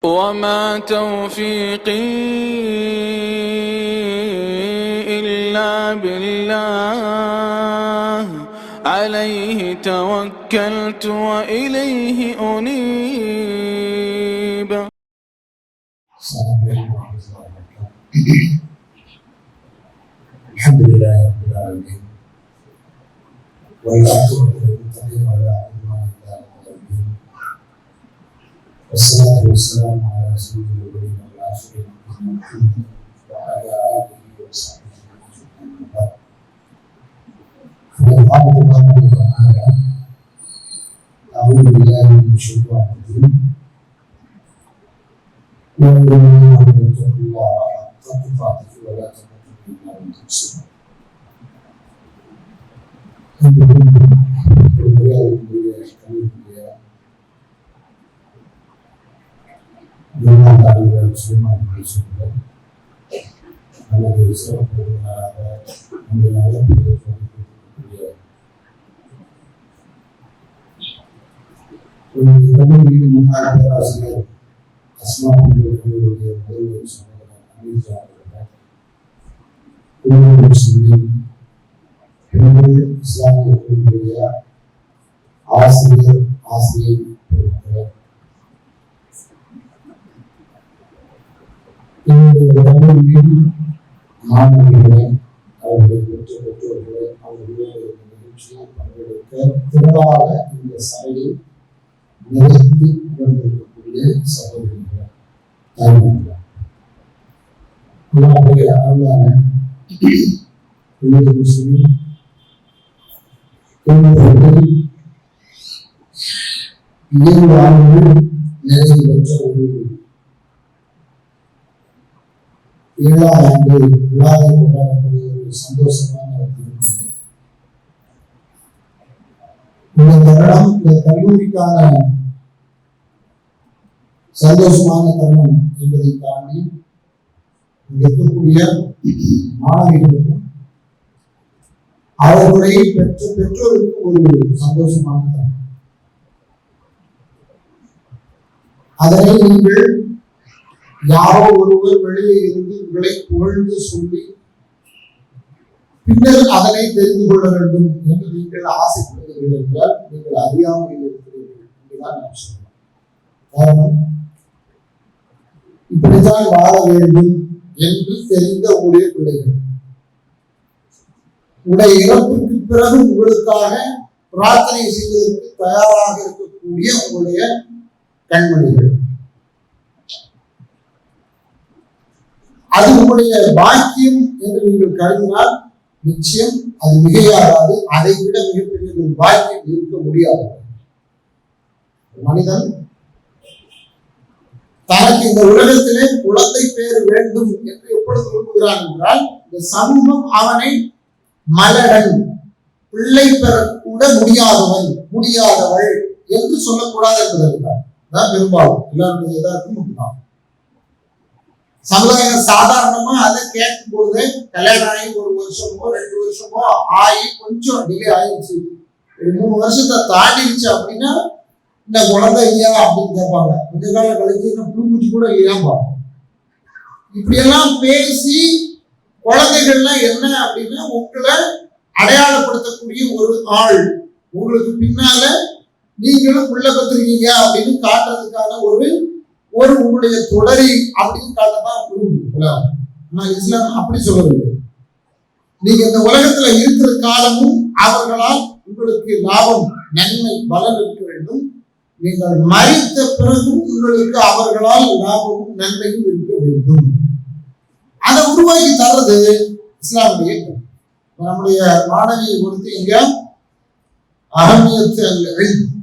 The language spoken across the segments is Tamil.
وما توفيقي إلا بالله عليه توكلت وإليه أنيب. الحمد لله رب العالمين والعاقبة للمتقين ولا عدوان إلا على الظالمين والصلاة والسلام على سيد الأولين والآخرين محمد وعلى آله وصحبه أجمعين. فقال الله تعالى: أعوذ بالله من الشيطان الرجيم يا أيها الذين آمنوا اتقوا الله حق تقاته ولا تموتن إلا وأنتم مسلمون. இஸ்லாமிய ஆசிரியர் மாணவர்களை அவர்களை பெற்றோர்களை அவர்களுடைய நிகழ்ச்சியில் பங்கெடுக்க திரளாக இந்த சபையில் நிறைந்து கொண்டிருக்கக்கூடிய சகோதரர்கள் தாய்மார்கள் அருளான முஸ்லிம் இயல்பு ஆண்டு நிறைவு பெற்ற ஒரு 7ஆம் ஆண்டு விழாவை கொண்டாடக்கூடிய ஒரு சந்தோஷமான இந்த தருணம் இந்த கல்லூரிக்கான சந்தோஷமான தருணம் என்பதை தாண்டி இங்க இருக்கக்கூடிய மாணவிகளுக்கும் அவர்களை பெற்றோருக்கு ஒரு சந்தோஷமான தருணம். அதனை நீங்கள் யாரோ ஒருவர் வெளியே இருந்து உங்களை புகழ்ந்து சொல்லி பின்னர் அதனை தெரிந்து கொள்ள வேண்டும் என்று நீங்கள் ஆசைப்படுகிறீர்கள் என்றால் நீங்கள் அறியாமையில் இருக்கிறீர்கள் என்றுதான் நான் சொல்றேன். காரணம், இப்படித்தான் வாழ வேண்டும் என்று தெரிந்த உங்களுடைய பிள்ளைகள் உடைய இறப்புக்கு பிறகு உங்களுக்காக பிரார்த்தனை செய்வதற்கு தயாராக இருக்கக்கூடிய உங்களுடைய கண்மணிகள், அது உங்களுடைய பாக்கியம் என்று நீங்கள் கருதினால் நிச்சயம் அது மிகையாகாது. அதை விட மிகப்பெரிய ஒரு பாக்கியம் இருக்க முடியாது. மனிதன் தனக்கு இந்த உலகத்திலே குழந்தை பேர் வேண்டும் என்று எப்பொழுது விரும்புகிறான் என்றால், இந்த சமூகம் அவனை மலடன், பிள்ளை பெறக்கூட முடியாதவள் என்று சொல்லக்கூடாது என்பதற்காக பெரும்பாலும் எல்லாருடைய எதார்த்தம் அப்படிதான். சமுதாயம் சாதாரணமா அதை கேட்கும் பொழுது கல்யாணம் ஆகி 1 வருஷமோ 2 வருஷமோ ஆகி கொஞ்சம் டிலே ஆயிடுச்சு, ஒரு 3 வருஷத்தை தாண்டிடுச்சு அப்படின்னா இந்த குழந்தை இல்லையா அப்படின்னு கேட்பாங்க. கொஞ்ச காலம் கழிச்சு புழுப்பூச்சி கூட இல்லையாம்பா. இப்படியெல்லாம் பேசி குழந்தைகள்லாம் என்ன அப்படின்னா உங்களை அடையாளப்படுத்தக்கூடிய ஒரு ஆள், உங்களுக்கு பின்னால நீங்களும் உள்ள பத்திருக்கீங்க அப்படின்னு காட்டுறதுக்கான ஒரு உங்களுடைய தொடரி அப்படின்னு காட்டதான் விரும்பும். ஆனா இஸ்லாம் அப்படி சொல்லவில்லை. நீங்க இந்த உலகத்துல இருக்கிற காலமும் அவர்களால் உங்களுக்கு லாபம், நன்மை, பலன் இருக்க வேண்டும். நீங்கள் மறித்த பிறகும் உங்களுக்கு அவர்களால் லாபமும் நன்மையும் இருக்க வேண்டும். அதை உருவாக்கி தர்றது இஸ்லாமுடைய. நம்முடைய மாணவியை பொறுத்து இங்க அகமியத்து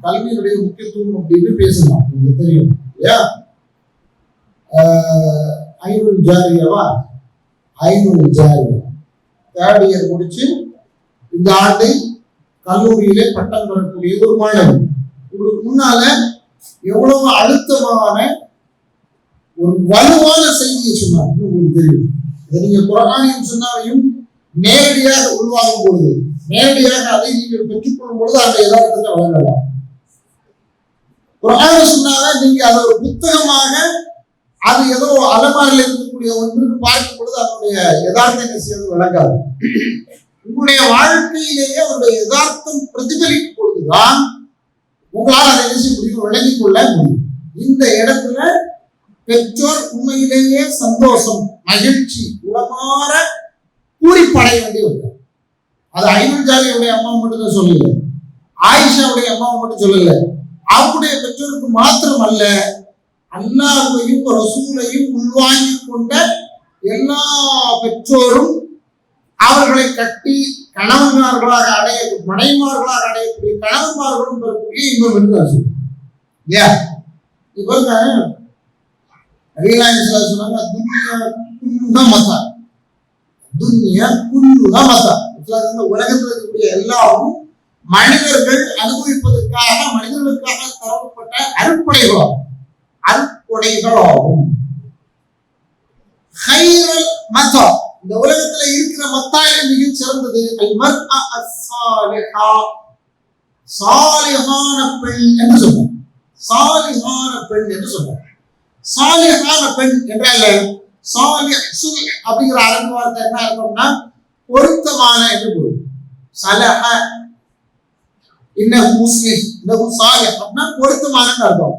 கல்வியினுடைய முக்கியத்துவம் அப்படின்னு பேசலாம். உங்களுக்கு தெரியும் இல்லையா? 500 ஜாரியாவா 500 ஜாரியா 3rd இயர் முடிச்சு இந்த ஆண்டு கல்லூரியிலே பட்டம் பெறக்கூடிய ஒரு மாணவி. உங்களுக்கு முன்னால எவ்வளவு அழுத்தமான ஒரு வலுவான செய்தியை சொன்னார் உங்களுக்கு தெரியும். இதை நீங்க குர்ஆனையும் சுன்னாவையும் நேரடியாக உள்வாங்கும் பொழுது, நேரடியாக அதை நீங்கள் பெற்றுக்கொள்ளும் பொழுது அந்த யதார்த்தத்தை வழங்கலாம். குர்ஆனை சுன்னாவை நீங்க அதை ஒரு புத்தகமாக அது ஏதோ அலமாரில் இருக்கக்கூடிய ஒன்று பார்க்கும் பொழுது அதனுடைய யதார்த்த நிச்சயம் விளங்காது. உங்களுடைய வாழ்க்கையிலேயே அதனுடைய யதார்த்தம் பிரதிபலிக்கும் பொழுதுதான் உங்களால் அதை நிச்சயம் முடியும், விளங்கிக் கொள்ள முடியும். இந்த இடத்துல பெற்றோர் உண்மையிலேயே சந்தோஷம், மகிழ்ச்சி, உளமாற பூரிப்படைய வேண்டி வந்தார். அது ஐநூறு அம்மா மட்டும் சொல்லல, ஆயிஷாவுடைய அம்மாவை மட்டும் சொல்லல, அவருடைய பெற்றோருக்கு மாத்திரம் அல்ல, அல்லாஹ்வையும் ரசூலையும் உள்வாங்கி கொண்ட எல்லா பெற்றோரும் அவர்களை கட்டி கணவன்மார்களாக அடைய, மனைமார்களாக அடையக்கூடிய கணவன்மார்களும் பெறக்கூடிய இன்பம் என்று இவங்க சொன்னாங்க. உலகத்தில் இருக்கக்கூடிய எல்லாரும் மனிதர்கள் அனுபவிப்பதற்காக, மனிதர்களுக்காக தரப்பட்ட அருட்படைகளாகும். இந்த உலகத்துல இருக்கிற மத்தாயில மிக சிறந்தது சாலிஹான பெண் என்று சொல்றாங்க. சாலிஹான பெண் என்று சொல்றாங்க. சாலிஹான பெண் என்றால் அப்படிங்கிற அரபு வார்த்தை என்ன அர்த்தம்னா பொருத்தமான என்று பொருள். சலஹ இன்னஹு முஸ்லிஹ், இன்னஹு சாலிஹ் அப்படின்னா பொருத்தமான அர்த்தம்.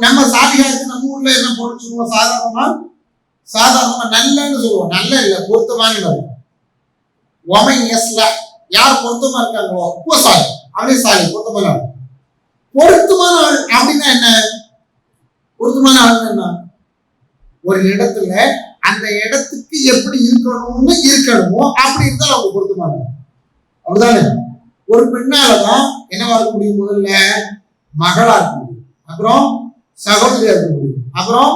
நம்ம சாலிஹாக்கு நம்ம ஊர்ல என்ன பொருள் சொல்லுவோம்? சாதாரணமா நல்லன்னு சொல்லுவோம். நல்ல இல்ல, பொருத்தமான அர்த்தம். வமை யஸ்லஹ், யார் பொருத்தமா இருக்காங்களோ சாலி, அவனே சாலி, பொருத்தமான ஆள். பொருத்தமான ஆள் அப்படின்னா என்ன? பொருத்தமான ஆள் என்ன? ஒரு இடத்துல அந்த இடத்துக்கு எப்படி இருக்கணுமோ அப்படி இருந்தால் அவங்க பொருத்தமான ஆள். அப்படிதானே? ஒரு பெண்ணாலதான் என்னவா இருக்க முடியும்? முதல்ல மகளா இருக்க முடியும், அப்புறம் சகோதரியா இருக்க முடியும், அப்புறம்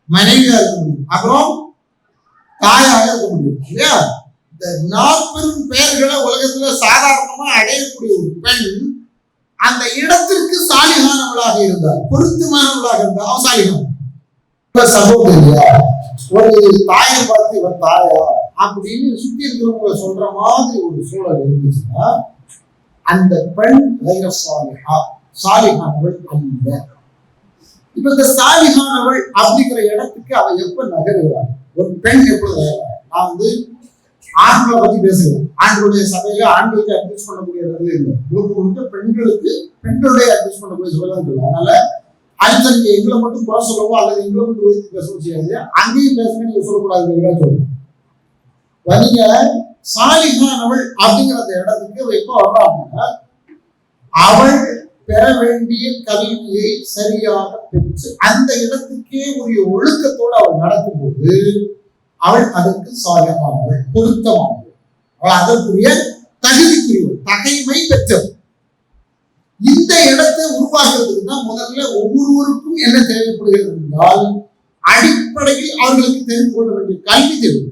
மனைவியா இருக்க முடியும், அப்புறம் தாயாக இருக்க முடியும் இல்லையா? இந்த 40 பெயர்களை உலகத்துல சாதாரணமா அடையக்கூடிய ஒரு பெண் அந்த இடத்திற்கு சாலிகானவளாக இருந்தார், பொருத்தமானவளாக இருந்தார், அவன் சாலிகான். சகோதரியா, ஒரு தாயை பார்த்து இவன் தாயா அப்படின்னு சுத்தி இருக்கிறவங்க சொல்ற மாதிரி ஒரு சூழல் இருந்துச்சுன்னா அந்த பெண் சாலிகானவள் அல்ல. இப்ப இந்த சாலிகானவள் அப்படிங்கிற இடத்துக்கு அவ எப்ப நகருகிறாள்? ஒரு பெண் எப்பொழுது நகர்றாள்? நான் ஆண்களை பத்தி பேசுகிறேன். ஆண்களுடைய சபையில ஆண்களுக்கு அட்வைஸ் பண்ணக்கூடிய இடத்துல இல்லை, முழுக்க பெண்களுக்கு பெண்களுடைய அட்வைஸ் பண்ணக்கூடிய சொல்லலாம் இல்லை. அதனால அடுத்த நீங்க எங்களை மட்டும் குறை சொல்லவோ அல்லது எங்களை மட்டும் உயர்த்தி பேசவும் செய்யாது, அங்கேயும் பேசுங்க, நீங்க சொல்லக்கூடாது சொல்லுங்க. நீங்க சாலிகானவள் அப்படிங்கிற அந்த இடத்துக்கு எப்ப வர்றா அப்படின்னா அவள் பெற வேண்டிய கல்வியை சரியாக பெற்று அந்த இடத்துக்கே உரிய ஒழுக்கத்தோடு அவள் நடக்கும்போது அவள் அதற்கு சாலிகானவள், பொருத்தமானவள், அவள் அதற்குரிய தகுதிக்குரியவள், தகைமை பெற்றவள். இந்த இடத்தை உருவாக்குறதுக்கு தான் முதல்ல ஒவ்வொருவருக்கும் என்ன தேவைப்படுகிறது என்றால் அடிப்படையில் அவர்களுக்கு தெரிந்து கொள்ள வேண்டிய கல்வி தேவை.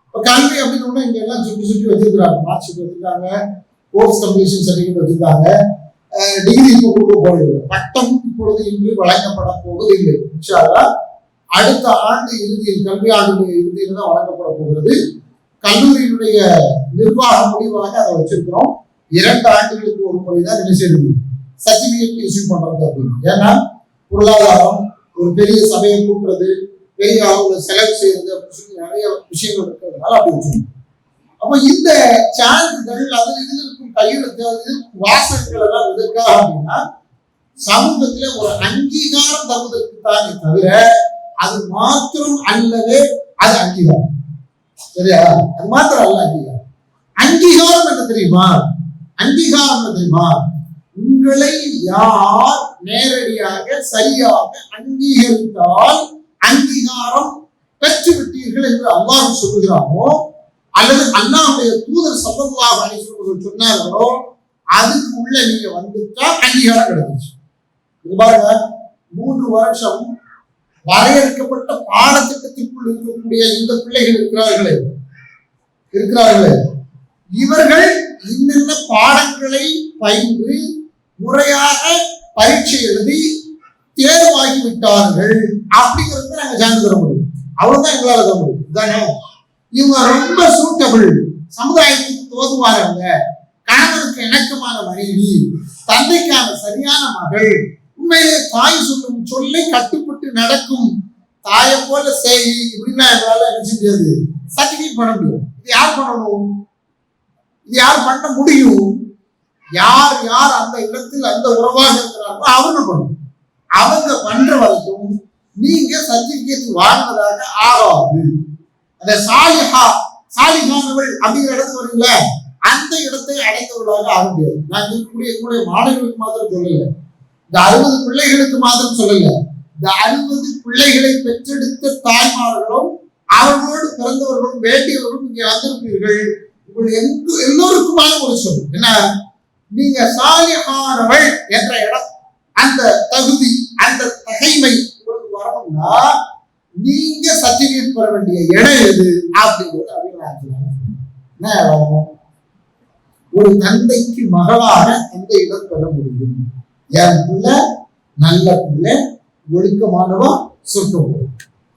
இப்ப கல்வி அப்படின்னு இங்க எல்லாம் சுற்றி வச்சிருக்கிறாங்க, மார்க் ஷீட் வச்சிருக்காங்க, கோர்ஸ் கம்ப்ளீஷன் சர்டிபிகேட் வச்சிருக்காங்க, டிகிரி இப்போ கொடுக்க போறது, பட்டம் இப்பொழுது இன்று வழங்கப்பட போவதில்லை. இன்ஷா அல்லாஹ் அடுத்த ஆண்டு இறுதியில், கல்வி ஆண்டுடைய இறுதியில் தான் வழங்கப்பட போகிறது. கல்லூரியினுடைய நிர்வாக முடிவாக அதை வச்சிருக்கிறோம். 2 ஆண்டுகளுக்கு ஒரு முறைதான் என்ன செய்யுது, சர்டிபிகேட் இஷ்யூ பண்றது அப்படின்னு. ஏன்னா பொருளாதாரம், ஒரு பெரிய சபையை கூட்டுறது, பெரிய அளவுல செலவு செய்யறது அப்படின்னு சொல்லி நிறைய விஷயங்கள் இருக்கிறதுனால அப்படி வச்சிருக்கோம். அப்ப இந்த சான்றிதழ், அதில் இதில் இருக்கும் கையெழுத்து, வாசகங்கள் எல்லாம் எதற்காக அப்படின்னா சமூகத்திலே ஒரு அங்கீகாரம் தருவதற்கு தானே தவிர அது மாத்திரம் அல்லவே அது அங்கீகாரம். சரியா? அது மாத்திரம் அல்ல அங்கீகாரம். அங்கீகாரம் என்ன தெரியுமா? அங்கீகாரம் என்ன தெரியுமா? உங்களை யார் நேரடியாக சரியாக அங்கீகரித்தால் அங்கீகாரம் பெற்று விட்டீர்கள் என்று அல்லாஹ் சொல்கிறாரோ அல்லது அல்லாஹ்வுடைய தூதர் ஸல்லல்லாஹு அலைஹி வஸல்லம் சொன்னார்களோ அதுக்கு உள்ள நீங்க வந்துட்டா அங்கீகாரம் கிடைச்சு. பாருங்க, 3 வருஷம் வரையறுக்கப்பட்ட பாடத்திட்டத்திற்குள் இருக்கக்கூடிய இந்த பிள்ளைகள் இருக்கிறார்களே இவர்கள் இன்னென்ன பாடங்களை பயின்று முறையாக பரீட்சை எழுதி தேர்வாகிவிட்டார்கள் அப்படிங்கிறது நாங்க சார்ந்து தர முடியும். அவ்வளவுதான் எங்களால தர முடியும். தானே? இவங்க ரொம்ப சூட்டபிள், சமுதாயத்துக்கு தோதுவாரங்க, கணவனுக்கு இணக்கமான மனைவி, தந்தைக்கான சரியான மகள், உண்மையிலே தாய் சொல்லும் சொல்லை கட்டுப்பட்டு நடக்கும் தாயை போல செய் இப்படின்னா எங்களால என்ன செய்ய முடியாது, சர்டிபிகேட் பண்ண முடியும். இது யார் பண்ணணும்? இது யார் பண்ண முடியும்? யார் யார் அந்த இடத்தில் அந்த உறவாக இருக்கிறார்களோ அவங்க பண்ணணும். அவங்க பண்ற வரைக்கும் நீங்க சர்டிபிகேட் வாங்கினதாக ஆகாது. அந்த சாலிஹானவள் அப்படிங்கிற இடத்துக்கு வரீங்கள, அந்த இடத்தை அடைந்தவர்களாக ஆக முடியாது. நான் என்னுடைய மாணவர்களுக்கு மாத்திரம் சொல்லல, இந்த 60 பிள்ளைகளுக்கு மாத்திரம் சொல்லல, இந்த 60 பிள்ளைகளை பெற்றெடுத்த தாய்மார்களும் அவர்களோடு பிறந்தவர்களும் வேண்டியவர்களும் இங்கே வந்திருப்பீர்கள். எல்லோருக்குமான ஒரு சொல் என்ன, நீங்க சாலிஹானவள் என்ற இடம், அந்த தகுதி, அந்த தகைமை உங்களுக்கு வரணும்னா நீங்க சர்டிபிகேட் பெற வேண்டிய இடம் எது அப்படிங்கிறது என்ன இடம்? ஒரு தந்தைக்கு மகளாக அந்த இடம் பெற முடியும். என் பிள்ளை நல்ல பிள்ளை, ஒழுக்கமானவா, சொர்க்கம்.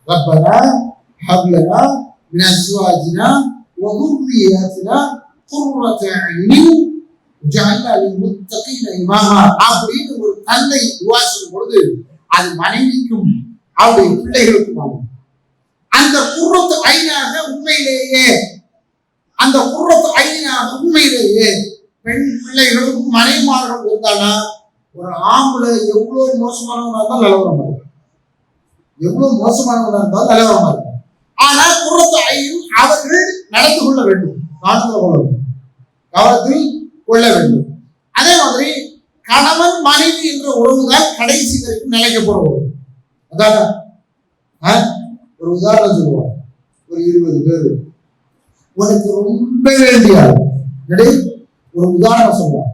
ரப்பனா ஹப்லனா மின் அஸ்வாஜினா வ ذُرِّيَّاتِنَا قُرَّةَ أَعْيُنٍ وَاجْعَلْنَا لِلْمُتَّقِينَ إِمَامًا அப்படின்னு ஒரு தந்தை துஆ செய்யும் பொழுது அது மனைவிக்கும் அவருடைய பிள்ளைகளுக்கும் ஆகும். அந்த குர்ரத்து ஐனாக உண்மையிலேயே, அந்த குர்ரத்து ஐனாக உண்மையிலேயே பெண் பிள்ளைகளும் மனைவிமார்களும் இருந்தானா, ஒரு ஆம்பளை எவ்வளவு மோசமானவனா இருந்தால் நிலவரம் இருக்கும், எவ்வளவு மோசமானவனா இருந்தால் நிலவரம் இருக்கும். ஆனா குர்ரத்து ஐன் அவர்கள் நடந்து கொள்ள வேண்டும், கவனத்தில் கொள்ள வேண்டும். அதே மாதிரி கணவன் மனைவி என்ற உறவுதான் கடைசி வரைக்கும் நிலைக்கப்பட உறவு. அதான் ஒரு உதாரணம் சொல்லுவாங்க, ஒரு 20 பேர் உனக்கு ரொம்ப வேண்டிய ஒரு உதாரணம் சொல்லுவாங்க.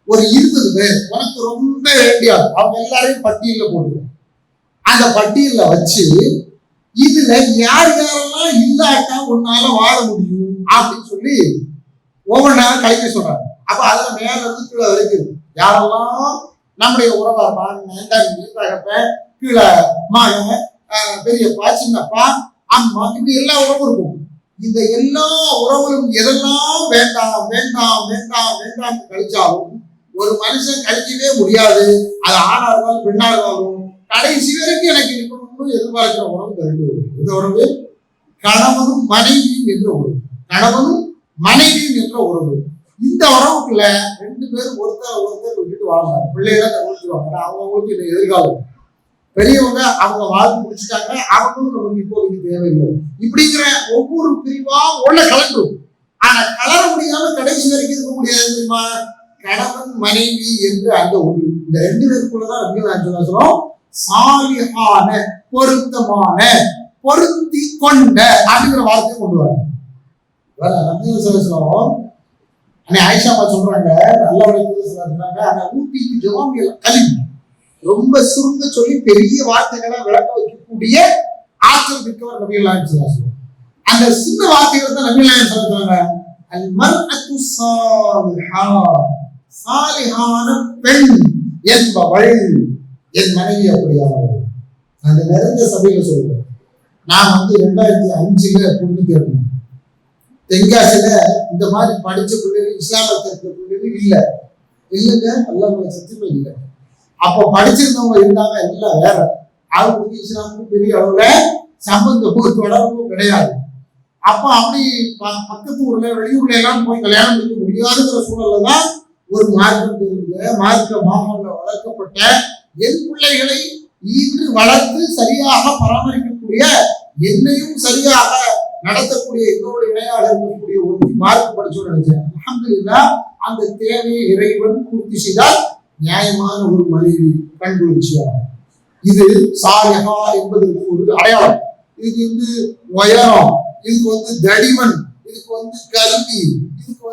ஒரு 20 பேர் உனக்கு ரொம்ப வேண்டிய அவங்க எல்லாரையும் பட்டியல போட்டு அந்த பட்டியல வச்சு இதுல யார் யாரெல்லாம் இல்லாட்டா உன்னால வாழ முடியும் அப்படின்னு சொல்லி ஒவ்வொரு நேரம் கழிக்க சொல்றாங்க. அப்ப அதுல மேல இருந்து கீழே வரைக்கும் யாரெல்லாம் நம்முடைய உறவாப்பா, தகப்ப, கீழே மகன், பெரியப்பா, சின்னப்பா, அம்மா, இப்படி எல்லா உறவும் இருக்கும். இந்த எல்லா உறவுகளும் எதெல்லாம் வேண்டாம் வேண்டாம் வேண்டாம் வேண்டாம் கழிச்சாலும் ஒரு மனுஷன் கழிக்கவே முடியாது. அது ஆணா இருந்தாலும் பெண்ணா இருந்தாலும் கடைசி வரைக்கும் எனக்கு இருக்கணும்னு எதிர்பார்க்கிற உறவு ரெண்டு உறவு. இந்த உறவு கணவனும் மனைவியும் என்ற உறவு, கணவனும் மனைவியும் என்ற உறவு. இந்த உறவுக்குள்ள 2 பேரும் ஒருத்தர் விட்டுட்டு வாழ்ந்தாங்க. பிள்ளைகளை கவனிச்சுருவாங்க, அவங்களுக்கு இந்த எதிர்காலம். பெரியவங்க அவங்க வாழ்ந்து முடிச்சுட்டாங்க, அவங்களும் நமக்கு இப்போதைக்கு தேவையில்லை. இப்படிங்கிற ஒவ்வொரு பிரிவா உள்ள கலந்துரும். ஆனா கலர முடியாம கடைசி வரைக்கும் இருக்க முடியாது தெரியுமா? கணவன் மனைவி என்று அந்த ஒன்று. இந்த 2 பேருக்குள்ளதான் ரபிகள் சொல்றோம் சாலிஹான, பொருத்தமான, பொருந்தி கொண்ட அப்படிங்கிற வார்த்தையை கொண்டு வர. ஆயிஷா சொல்றாங்க, நல்ல ஊட்டிக்கு ஜவாமியல் கலிம், ரொம்ப சுருங்க சொல்லி பெரிய வார்த்தைகளை விளக்க வைக்கக்கூடிய ஆற்றல் மிக்கவர் நபிகள் நாயகம் ஸல்லல்லாஹு அலைஹி வஸல்லம். அந்த சின்ன வார்த்தைகள் தான் நபிகள் நாயகம் சொல்றாங்க, அல் மர்அத்து ஸாலிஹா, சாலிஹான பெண் என்பவள் என் மனைவி அப்படியானவள். அந்த நிறைந்த சபையில சொல்றேன். நான் 2005 பொண்ணு தேடணும். தென்காசியில இந்த மாதிரி படிச்ச பிள்ளைகள், இஸ்லாமத்தை இருக்கிற பிள்ளைகள் இல்லைங்க, அல்லாஹ்வுடைய சத்தியமே இல்லை. அப்போ படிச்சிருந்தவங்க இருந்தாங்க, எல்லாம் வேற. அவங்களுக்கு இஸ்லாமுக்கும் பெரிய அளவுல சம்பந்தம் தொடர்பும் கிடையாது. அப்ப அப்படி பக்கத்து ஊர்ல வெளியூர்ல எல்லாம் போய் கல்யாணம் பண்ணிக்க முடியாதுங்கிற சூழல்ல தான் ஒரு மார்க்கம் தெரிந்த மார்க்க மாமல்ல வளர்க்கப்பட்ட என் பிள்ளைகளை ஈன்று வளர்த்து சரியாக பராமரிக்கக்கூடிய, என்னையும் சரியாக நடத்தக்கூடிய, என்னோட இணையாக இருக்கக்கூடிய ஒரு மார்க் படிச்சோன்னு நினைச்சேன். அல்ஹம்துலில்லாஹ் அந்த தேவையை இறைவன் பூர்த்தி செய்தால் நியாயமான ஒரு மனைவி கண்குளிர்ச்சியாகும். இது சாலிஹா என்பதற்கு ஒரு அடையாளம். இதுக்கு உயரம், இதுக்கு தடிமன், இதுக்கு கல்வி, இதுக்கு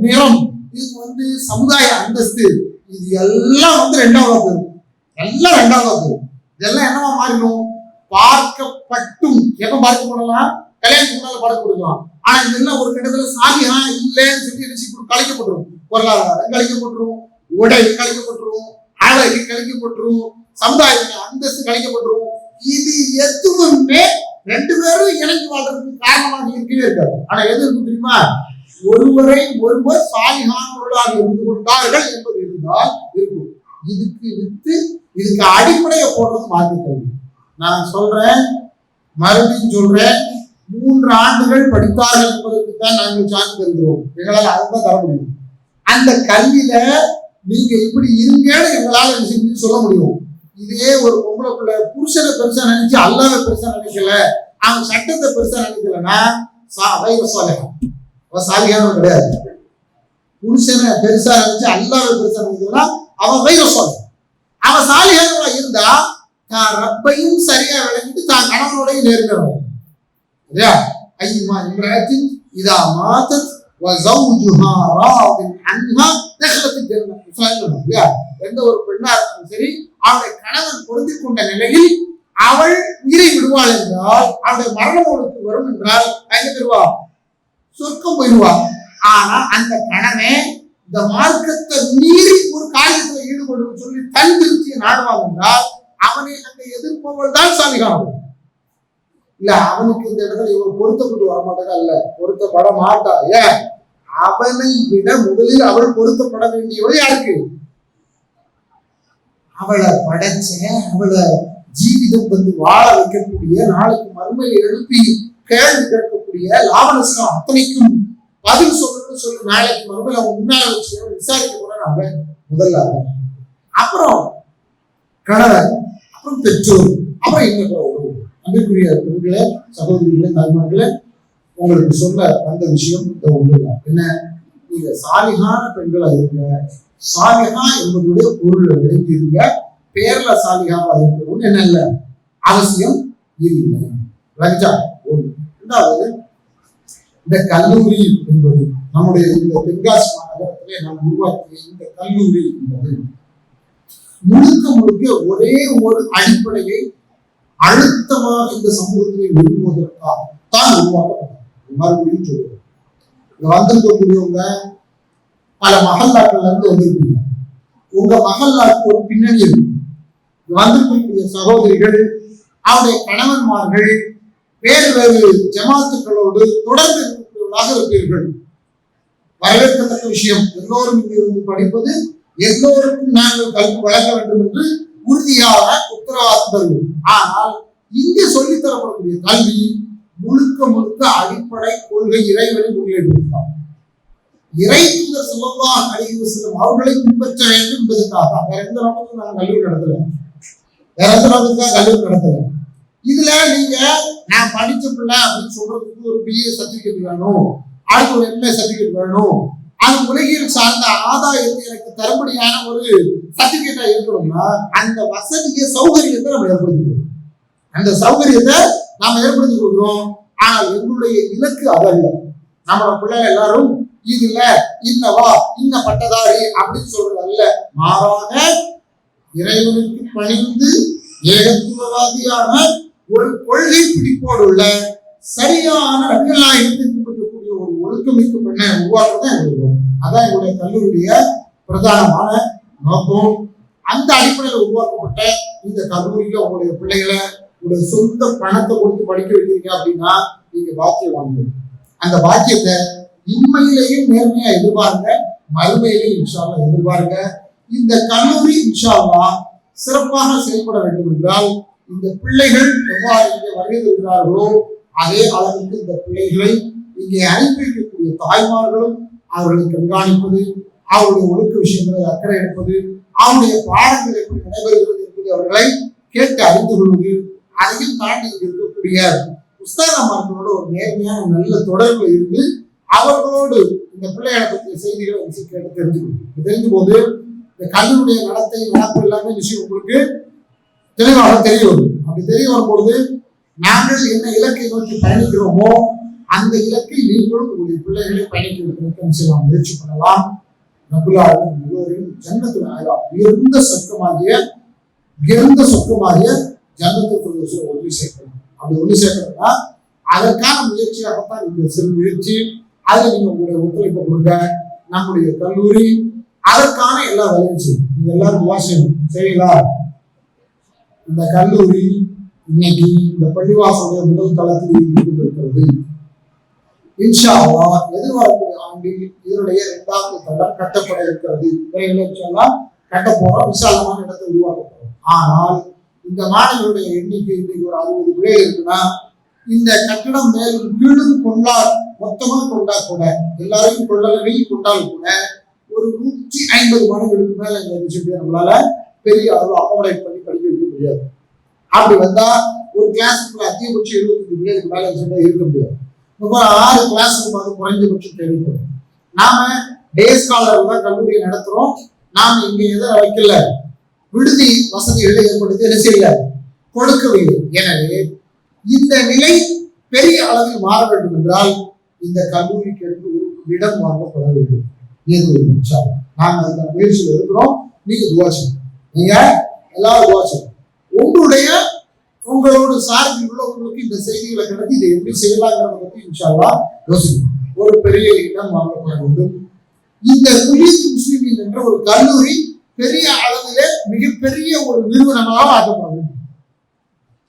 நிறம், இதுக்கு சமுதாய அந்தஸ்து, இது எல்லாம் 2வது பேரும், எல்லாம் 2வது பேரும். இதெல்லாம் என்னவா மாறிடும்? பார்க்கப்பட்டும். எப்ப பார்க்கப்படலாம்? கல்யாணத்துக்கு முன்னால பார்க்க கொடுக்கலாம். ஆனா இதெல்லாம் ஒரு கட்டத்துல சாலிஹா இல்லைன்னு சொல்லி நினைச்சு கலைக்கப்பட்டுரும். பொருளாதாரம் கழிக்கப்பட்டுரும், உடை கழிக்கப்பட்டுரும், அழகு கழிக்கப்பட்டுரும், சமுதாய அந்தஸ்து கழிக்கப்பட்டுரும். இது எதுவுமே 2 பேரும் இணைந்து வாழ்றதுக்கு காரணமாக இருக்கவே இருக்காது. ஆனா எது இருக்கு தெரியுமா? ஒருவரை ஒருவர் சாலிஹானவர்களாக இருந்து கொண்டார்கள் என்பது இருந்தால் இருக்கும். இதுக்கு வித்து இதுக்கு அடிப்படையை போடுறது மார்க்க கல்வி. நான் சொல்றேன், மறுபடியும் சொல்றேன், 3 ஆண்டுகள் படித்தார்கள் என்பதற்கு தான் நாங்கள் சார்ந்து தருகிறோம். எங்களால் அதுதான் தர முடியும். அந்த கல்வியில நீங்க இப்படி இருங்கன்னு எங்களால் சொல்ல முடியும். இதே ஒரு பொம்பளை பிள்ளை புருஷனை பெருசா நினைச்சு அல்லாத பெருசா நினைக்கல, அவன் சட்டத்தை பெருசா நினைக்கலன்னா சாலிகானவன் கிடையாது. புருஷனை பெருசா நினைச்சு அல்லாத பெருசா நினைக்கலன்னா அவன் வைரசாலை. அவன் சாலிகானவா இருந்தா தான் ரப்பையும் சரியா விளங்கிட்டு தான் கணவனோடையும் நேர்மையானவன். ஐயுமா இம்ராத்தின் இதா மாதத் வஸௌஜுஹா ராதின் அன்ஹா தஹலத் ஜன்னah. எந்த ஒரு பெண்ணா இருந்தாலும் சரி, அவளுடைய கணவன் பொருந்திக் கொண்ட நிலையில் அவள் உயிரை விடுவாள் என்றால், அவளுடைய மரணம் அவளுக்கு வரும் என்றால் எங்க பெறுவா? சொர்க்கம் போயிடுவா. ஆனா அந்த கணவன் இந்த மார்க்கத்தை மீறி ஒரு காரியத்துல ஈடுபடும் சொல்லி தன் திருப்தியை நாடுவாங்க என்றால் அவனை அங்க எதிர்ப்பவள் தான் சாலிகானவள். இல்ல அவனுக்கு இந்த இடத்துல இவன் பொருத்தப்பட்டு வரமாட்டாங்க, அல்ல பொருத்தப்பட மாட்டா. ஏன்? அவனை விட முதலில் அவள் பொருத்தப்பட வேண்டியவள் யாருக்கு? அவளை படைச்ச, அவளை ஜீவிதம் வந்து வாழ வைக்கக்கூடிய, நாளைக்கு மறுமையை எழுப்பி கேள்வி கேட்கக்கூடிய, லாபநஷ்டம் அத்தனைக்கும் பதில் சொல்லணும்னு சொல்லி நாளைக்கு மறுமையில அவன் முன்னால வச்சு விசாரிக்க கூட அவன் முதல்ல, அப்புறம் கணவன், அப்புறம் பெற்றோர், அப்புறம் இன்னும் அன்பிற்குரிய பெண்களே, சகோதரிகளே, தாய்மார்களே, உங்களுக்கு சொல்ல வந்த விஷயம் இந்த ஒன்றுதான். என்ன? நீங்க சாலிகான பெண்களா இருங்க. சாலிகா என்பதுடைய பொருளை விளைந்திருங்க. பேர்ல சாலிகாவா இருக்கணும்னு என்ன இல்லை, அவசியம் இல்லை. ரெண்டாவது, இந்த கல்லூரி என்பது நம்முடைய இந்த தென்காசி மாநகரத்திலே நாம் உருவாக்கிய இந்த கல்லூரி என்பது முழுக்க முழுக்க ஒரே ஒரு அடிப்படையை அழுத்தமாக இந்த சமூகத்திலே விரும்புவதற்காகத்தான் உருவாக்கப்பட்டது. மறுபடியும் சொல்லுவோம், வந்திருக்கக்கூடியவங்க பல மகல்லாக்கள்ல இருந்து வந்திருக்கீங்க. உங்க மகல்லாக்கு ஒரு பின்னணி இருக்கு. வந்திருக்கக்கூடிய சகோதரிகள், அவருடைய கணவன்மார்கள் வேறு வேறு ஜமாத்துக்களோடு தொடர்ந்து இருக்கக்கூடியவர்களாக இருப்பீர்கள். வரவேற்கத்தக்க விஷயம். எல்லோரும் இங்கிருந்து படிப்பது, எல்லோருக்கும் நாங்கள் கல்வி வழங்க வேண்டும் என்று உறுதியாக உத்தரவாதம் தருவோம். ஆனால் இங்கே சொல்லித்தரப்படக்கூடிய கல்வி முழுக்க முழுக்க அடிப்படை கொள்கை இறைவனை முன்னிலைப்படுத்தார். இறை தூதர் ஸல்லல்லாஹு அலைஹி வஸல்லம் அவர்களை பின்பற்ற வேண்டும் என்பதற்காக வேற எந்த நோக்கத்துக்கும் நாங்கள் கல்லூரி நடத்தல, வேற எந்த நோக்கத்துக்காக கல்லூரி நடத்தல. இதுல நீங்க நான் படிச்ச பிள்ளை அப்படின்னு சொல்றதுக்கு ஒரு BA சர்டிபிகேட் வேணும், அடுத்து ஒரு MA சர்டிபிகேட் வேணும், அது உலகில் சார்ந்த ஆதாயத்தை எனக்கு தரும்படியான ஒரு சர்டிபிகேட்டா இருக்கணும்னா அந்த வசதியை சௌகரியத்தை நம்ம ஏற்படுத்திக்கிறோம். அந்த சௌகரியத்தை நாம ஏற்படுத்தி கொடுக்கிறோம். ஆனால் எங்களுடைய இலக்கு அதல்ல. நம்மளோட பிள்ளைகள் எல்லாரும் இதுல இன்னவா இன்ன பட்டதாரி அப்படின்னு சொல்றது அல்ல. மாறாக இறைவனுக்கு பணிந்து ஏகத்துவவாதியான ஒரு கொள்கை பிடிப்போடு உள்ள சரியான நபிகளாயிரத்தை பின்பற்றக்கூடிய ஒரு ஒழுக்கமிக்க பெண்ணை உருவாக்குதான் எங்களுக்கு. அதான் எங்களுடைய கல்லூரியுடைய பிரதானமான நோக்கம். அந்த அடிப்படையில் உருவாக்கப்பட்ட இந்த கல்லூரியில உங்களுடைய பிள்ளைகளை உங்களுடைய சொந்த பணத்தை கொடுத்து படிக்க வைக்கிறீங்க அப்படின்னா நீங்க பாக்கியம் வாங்கணும். அந்த பாக்கியத்தை இம்மையிலையும் நேர்மையா எதிர்பாருங்க, மறுமையிலையும் இன்ஷா அல்லாஹ் எதிர்பாருங்க. இந்த கல்லூரி இன்ஷா அல்லாஹ் சிறப்பாக செயல்பட வேண்டும் என்றால் இந்த பிள்ளைகள் எவ்வாறு இங்கே வருகை தருகிறார்களோ அதே அளவுக்கு இந்த பிள்ளைகளை இங்கே அனுப்பி வைக்கக்கூடிய தாய்மார்களும் அவர்களை கண்காணிப்பது, அவருடைய ஒழுக்க விஷயங்களை அக்கறை எடுப்பது, அவருடைய பாடங்கள் எப்படி நடைபெறுகிறது என்பது அவர்களை கேட்டு அறிந்து கொள்வது, அதையும் தாண்டி இருக்கக்கூடிய புஸ்தகமார்களோட ஒரு நேர்மையான நல்ல தொடர்பு இருந்து அவர்களோடு இந்த பிள்ளைகளை பற்றிய செய்திகளை கேட்டு தெரிஞ்சு போது இந்த கல்வியுடைய நடத்தை நடப்பு எல்லாமே விஷயம் உங்களுக்கு தெளிவாக தெரிய வரும். அப்படி தெரிய வரும்பொழுது நாங்கள் என்ன இலக்கை நோக்கி பயணிக்கிறோமோ அந்த இலக்கை நீங்களும் உங்களுடைய பிள்ளைகளை பயணிக்கிறதுக்கு செய்யலாம், முயற்சி பண்ணலாம். நபுல்லாவின் எல்லோரையும் ஜன்னத்தில் உயர்ந்த சொர்க்கமாகிய ஜன்னத்துக்குள்ள ஒளி சேர்க்கணும். அப்படி ஒளி சேர்க்கணும்னா அதற்கான முயற்சியாகத்தான் இந்த சிறு முயற்சி. அதுல நீங்க உங்களுடைய ஒத்துழைப்பை கொடுங்க. நம்முடைய கல்லூரி அதற்கான எல்லா வேலையும் செய்யும். நீங்க எல்லாரும் வாசிக்கணும், சரிங்களா? இந்த கல்லூரி இன்னைக்கு இந்த பள்ளிவாசலுடைய முதல் தளத்தில் இருக்கிறது. இன்ஷா அல்லாஹ் எதிர்பார்க்கக்கூடிய ஆண்டில் இதனுடைய 2வது தளம் கட்டப்பட இருக்கிறது. கட்ட போறோம், விசாலமான இடத்தை உருவாக்க போறோம். ஆனால் இந்த மாணவர்களுடைய எண்ணிக்கை இன்னைக்கு ஒரு 60 பிள்ளைகள் இருக்குன்னா இந்த கட்டடம் மேலும் கீழும் கொண்டால் மொத்தமா கொண்டா கூட எல்லாரையும் கொண்டால் கூட ஒரு 150 மாணவர்களுக்கு மேல இந்த விஷயத்தை நம்மளால பெரிய அளவு அகாமடேட் பண்ணி படிக்க வைக்க முடியாது. அப்படி வந்தா ஒரு கிளாஸுக்குள்ள அதிகபட்சம் 75 பிள்ளைகளுக்கு மேல இருக்க முடியாது. 6 கிளாஸ் ரூம் குறைஞ்சபட்சம் தேவைப்படும். நாம டே ஸ்காலர் தான் கல்லூரியை நடத்துறோம். நாம இங்க எதை வைக்கல, விடுதி வசதிகளை ஏற்படுத்தி என்ன செய்யல, கொடுக்கவில்லை. எனவே இந்த நிலை பெரிய அளவில் மாற வேண்டும் என்றால் இந்த கல்லூரிக்கு ஒரு இடம் வாங்கப்பட வேண்டும். நாங்கள் அந்த முயற்சியில் இருக்கிறோம். நீங்க துவா செய்யுங்க, நீங்க எல்லாரும் துவா செய்யுங்க. உங்களோட சார்பில் உள்ளவங்களுக்கு இந்த செய்திகளை கடத்தி இதை எப்படி செய்யலாங்கிறத பத்தி இன்ஷா அல்லாஹ் யோசிக்கணும். ஒரு பெரிய இடம் வாங்கப்பட வேண்டும். இந்த குலியத் முஸ்லிமீன் என்ற ஒரு கல்லூரி பெரிய அளவிலே மிகப்பெரிய ஒரு நிறுவனமாக மாற்றப்பட வேண்டும்.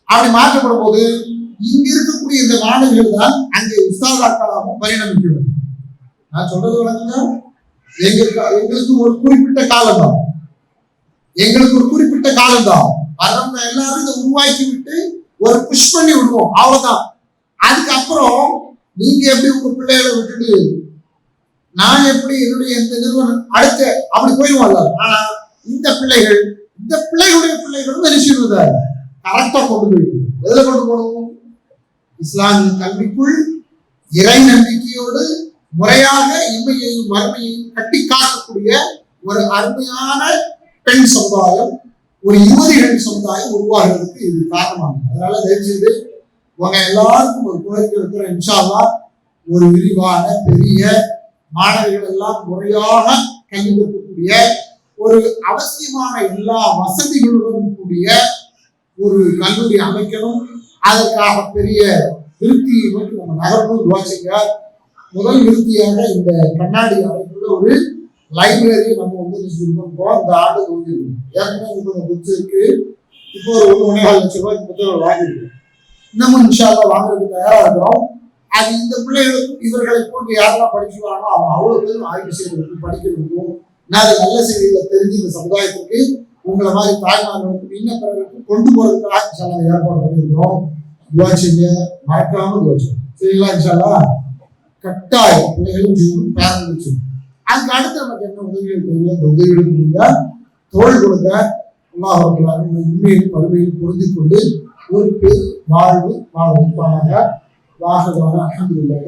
அப்படி மாற்றப்படும் போது இங்க இருக்கக்கூடிய இந்த மாணவர்கள் தான் அங்கே உஸ்தாதாக்களாகவும் பரிணமிக்கிறது. நான் சொல்றது வழங்குங்க, எங்களுக்கு ஒரு குறிப்பிட்ட காலம் தான், வர்றவங்க எல்லாரும் இதை உருவாக்கி விட்டு ஒரு புஷ் பண்ணி விடுவோம், அவ்வளவுதான். அதுக்கப்புறம் நீங்க எப்படி உங்க பிள்ளைகளை விட்டுட்டு நான் எப்படி என்னுடைய இந்த நிறுவனம் அடுத்து அப்படி போயிடுவாங்க. ஆனா இந்த பிள்ளைகளுடைய பிள்ளைகளும் என்ன செய்வது, கரெக்டா கொண்டு போயிட்டு எதுல கொண்டு போகணும், இஸ்லாமிய கல்விக்குள் இறை நம்பிக்கையோடு முறையாக இம்மையையும் மறுமையையும் கட்டி காக்கக்கூடிய ஒரு அருமையான பெண் சமுதாயம், ஒரு யுவதிகள் சமுதாயம் உருவாகிறதுக்கு இது காரணமாகும். அதனால தயவு செய்து உங்க எல்லாருக்கும் ஒரு கோரிக்கை இருக்கிற, இன்ஷா அல்லாஹ் ஒரு விரிவான பெரிய மாணவர்கள் எல்லாம் முறையாக கல்வி கற்கக்கூடிய ஒரு அவசியமான எல்லா வசதிகளுடன் கூடிய ஒரு கல்லூரி அமைக்கணும். அதற்காக பெரிய விருத்தியை நோக்கி நம்ம நகரணும். துவாசிக்க முதல் விருத்தியாக இந்த கண்ணாடி அமைப்புள்ள ஒரு லைப்ரரி நம்ம இந்த ஆண்டு தோன்றிருக்கோம். ஏற்கனவே புக்ஸ் இருக்கு. இப்போ ஒரு 1.25 லட்சம் ரூபாய்க்கு புத்தகம் வாங்கிருக்கு. இன்னமும் இன்ஷா அல்லாஹ் வாங்குறதுக்கு தயாரா இருக்கிறோம். அது இந்த பிள்ளைகளுக்கும் இவர்களை போட்டு யாரெல்லாம் படிச்சுவாங்களோ அவங்க அவ்வளவு பேரும் ஆய்வு செய்வதற்கும் படிக்கிறதுக்கும் நான் நல்ல செய்திகளை தெரிஞ்சு இந்த சமுதாயத்துக்கு உங்களை மாதிரி தாய்மார்களுக்கும் இன்ன பிறருக்கும் கொண்டு போறதுக்காக சில ஏற்பாடு பண்ணியிருக்கிறோம். துவாச்சிங்க, மறக்காம துவாச்சிங்க, சரிங்களா? இன்ஷா கட்டாயம் பிள்ளைகளும் செய்யணும், பேரங்களும் செய்யணும். அதுக்கு அடுத்து நமக்கு என்ன உதவிகள் தெரியும், அந்த உதவிகளுக்கு நீங்க தோல் கொடுங்க. அல்லாஹ் உண்மையில் மறுமையில் பொருந்தி கொண்டு ஒரு பெரு வாழ்வு வாழ்வாக அல்ஹம்துலில்லாஹ்.